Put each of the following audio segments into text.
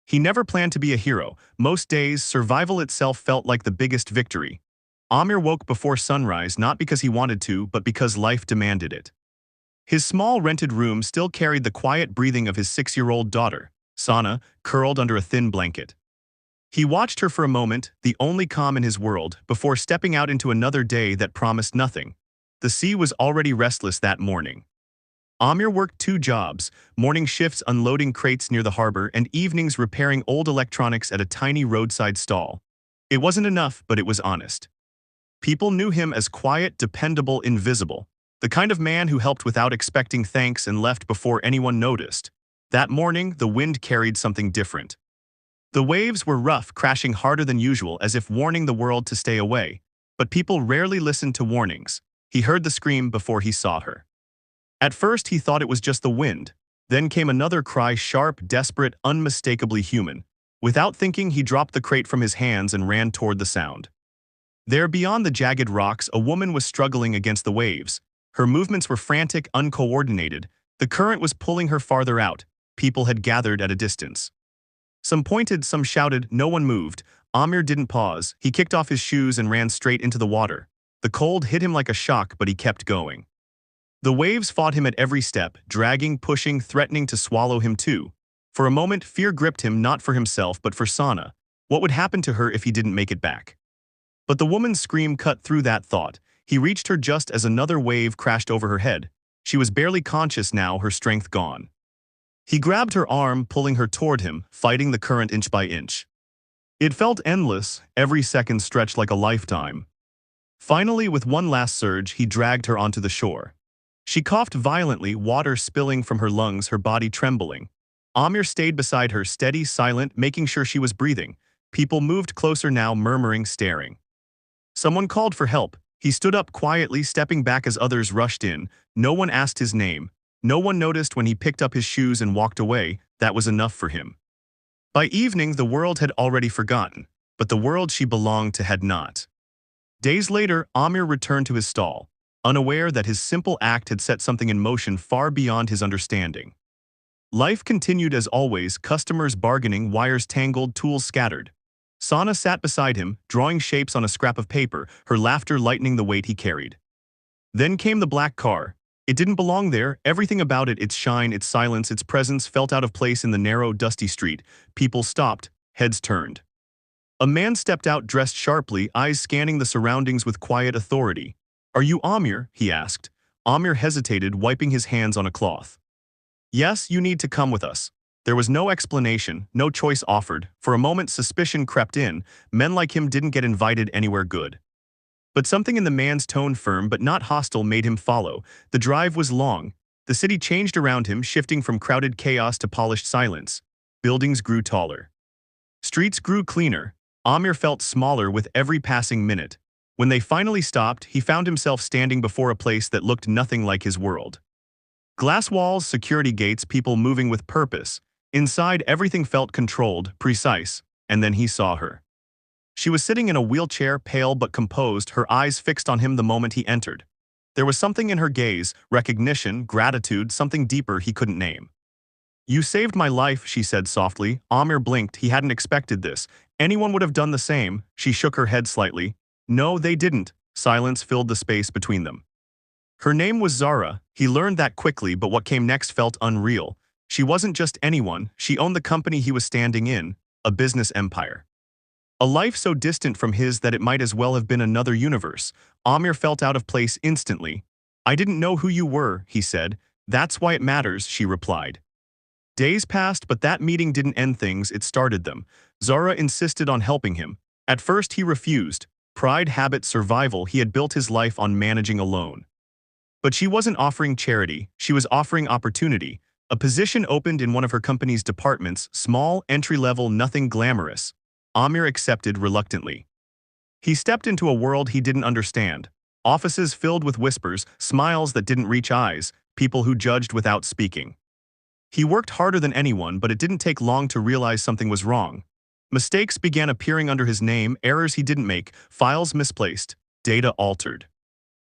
He never planned to be a hero. Most days, survival itself felt like the biggest victory. Amir woke before sunrise not because he wanted to, but because life demanded it. His small rented room still carried the quiet breathing of his 6-year-old daughter, Sana, curled under a thin blanket. He watched her for a moment, the only calm in his world, before stepping out into another day that promised nothing. The sea was already restless that morning. Amir worked 2 jobs, morning shifts unloading crates near the harbor and evenings repairing old electronics at a tiny roadside stall. It wasn't enough, but it was honest. People knew him as quiet, dependable, invisible, the kind of man who helped without expecting thanks and left before anyone noticed. That morning, the wind carried something different. The waves were rough, crashing harder than usual as if warning the world to stay away. But people rarely listened to warnings. He heard the scream before he saw her. At first, he thought it was just the wind. Then came another cry, sharp, desperate, unmistakably human. Without thinking, he dropped the crate from his hands and ran toward the sound. There, beyond the jagged rocks, a woman was struggling against the waves. Her movements were frantic, uncoordinated. The current was pulling her farther out. People had gathered at a distance. Some pointed, some shouted, no one moved. Amir didn't pause. He kicked off his shoes and ran straight into the water. The cold hit him like a shock, but he kept going. The waves fought him at every step, dragging, pushing, threatening to swallow him too. For a moment, fear gripped him, not for himself, but for Sana. What would happen to her if he didn't make it back? But the woman's scream cut through that thought. He reached her just as another wave crashed over her head. She was barely conscious now, her strength gone. He grabbed her arm, pulling her toward him, fighting the current inch by inch. It felt endless, every second stretched like a lifetime. Finally, with one last surge, he dragged her onto the shore. She coughed violently, water spilling from her lungs, her body trembling. Amir stayed beside her, steady, silent, making sure she was breathing. People moved closer now, murmuring, staring. Someone called for help. He stood up quietly, stepping back as others rushed in. No one asked his name. No one noticed when he picked up his shoes and walked away. That was enough for him. By evening, the world had already forgotten, but the world she belonged to had not. Days later, Amir returned to his stall, unaware that his simple act had set something in motion far beyond his understanding. Life continued as always, customers bargaining, wires tangled, tools scattered. Sana sat beside him, drawing shapes on a scrap of paper, her laughter lightening the weight he carried. Then came the black car. It didn't belong there. Everything about it, its shine, its silence, its presence, felt out of place in the narrow, dusty street. People stopped, heads turned. A man stepped out dressed sharply, eyes scanning the surroundings with quiet authority. "Are you Amir?" he asked. Amir hesitated, wiping his hands on a cloth. "Yes, you need to come with us." There was no explanation, no choice offered. For a moment, suspicion crept in. Men like him didn't get invited anywhere good. But something in the man's tone, firm but not hostile, made him follow. The drive was long. The city changed around him, shifting from crowded chaos to polished silence. Buildings grew taller. Streets grew cleaner. Amir felt smaller with every passing minute. When they finally stopped, he found himself standing before a place that looked nothing like his world. Glass walls, security gates, people moving with purpose. Inside, everything felt controlled, precise, and then he saw her. She was sitting in a wheelchair, pale but composed, her eyes fixed on him the moment he entered. There was something in her gaze, recognition, gratitude, something deeper he couldn't name. "You saved my life," she said softly. Amir blinked. He hadn't expected this. Anyone would have done the same. She shook her head slightly. "No, they didn't." Silence filled the space between them. Her name was Zara. He learned that quickly, but what came next felt unreal. She wasn't just anyone. She owned the company he was standing in, a business empire. A life so distant from his that it might as well have been another universe. Amir felt out of place instantly. "I didn't know who you were," he said. "That's why it matters," she replied. Days passed, but that meeting didn't end things, it started them. Zara insisted on helping him. At first he refused. Pride, habit, survival, he had built his life on managing alone. But she wasn't offering charity, she was offering opportunity. A position opened in one of her company's departments, small, entry-level, nothing glamorous. Amir accepted reluctantly. He stepped into a world he didn't understand. Offices filled with whispers, smiles that didn't reach eyes, people who judged without speaking. He worked harder than anyone, but it didn't take long to realize something was wrong. Mistakes began appearing under his name, errors he didn't make, files misplaced, data altered.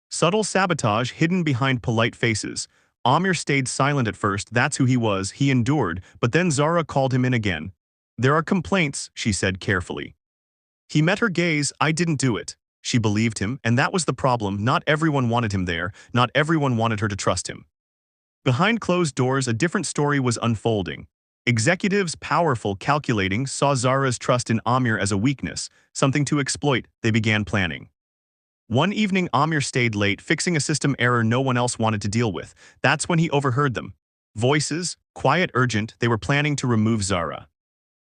Subtle sabotage hidden behind polite faces. Amir stayed silent at first, that's who he was, he endured, but then Zara called him in again. There are complaints, she said carefully. He met her gaze. I didn't do it. She believed him, and that was the problem. Not everyone wanted him there. Not everyone wanted her to trust him. Behind closed doors, a different story was unfolding. Executives, powerful, calculating, saw Zara's trust in Amir as a weakness, something to exploit. They began planning. One evening, Amir stayed late, fixing a system error no one else wanted to deal with. That's when he overheard them. Voices, quiet, urgent, they were planning to remove Zara.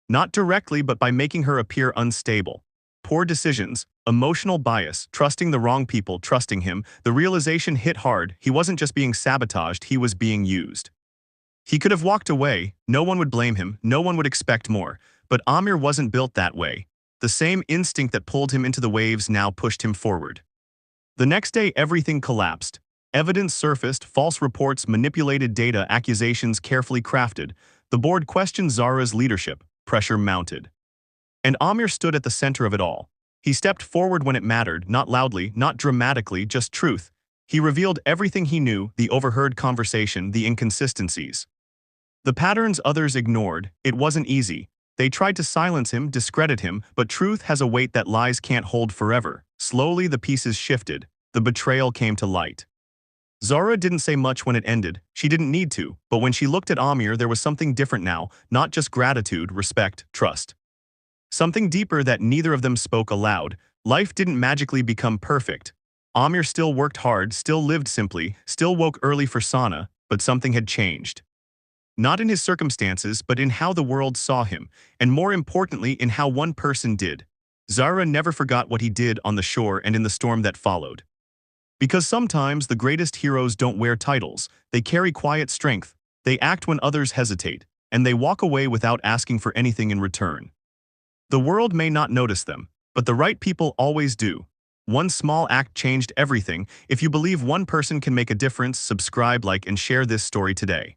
Not directly, but by making her appear unstable. Poor decisions, emotional bias, trusting the wrong people, trusting him. The realization hit hard. He wasn't just being sabotaged, he was being used. He could have walked away, no one would blame him, no one would expect more. But Amir wasn't built that way. The same instinct that pulled him into the waves now pushed him forward. The next day, everything collapsed. Evidence surfaced, false reports, manipulated data, accusations carefully crafted. The board questioned Zara's leadership. Pressure mounted. And Amir stood at the center of it all. He stepped forward when it mattered, not loudly, not dramatically, just truth. He revealed everything he knew, the overheard conversation, the inconsistencies. The patterns others ignored. It wasn't easy. They tried to silence him, discredit him, but truth has a weight that lies can't hold forever. Slowly, the pieces shifted. The betrayal came to light. Zara didn't say much when it ended. She didn't need to, but when she looked at Amir, there was something different now, not just gratitude, respect, trust. Something deeper that neither of them spoke aloud. Life didn't magically become perfect. Amir still worked hard, still lived simply, still woke early for sauna, but something had changed. Not in his circumstances, but in how the world saw him, and more importantly, in how one person did. Zara never forgot what he did on the shore and in the storm that followed. Because sometimes the greatest heroes don't wear titles, they carry quiet strength, they act when others hesitate, and they walk away without asking for anything in return. The world may not notice them, but the right people always do. One small act changed everything. If you believe one person can make a difference, subscribe, like, and share this story today.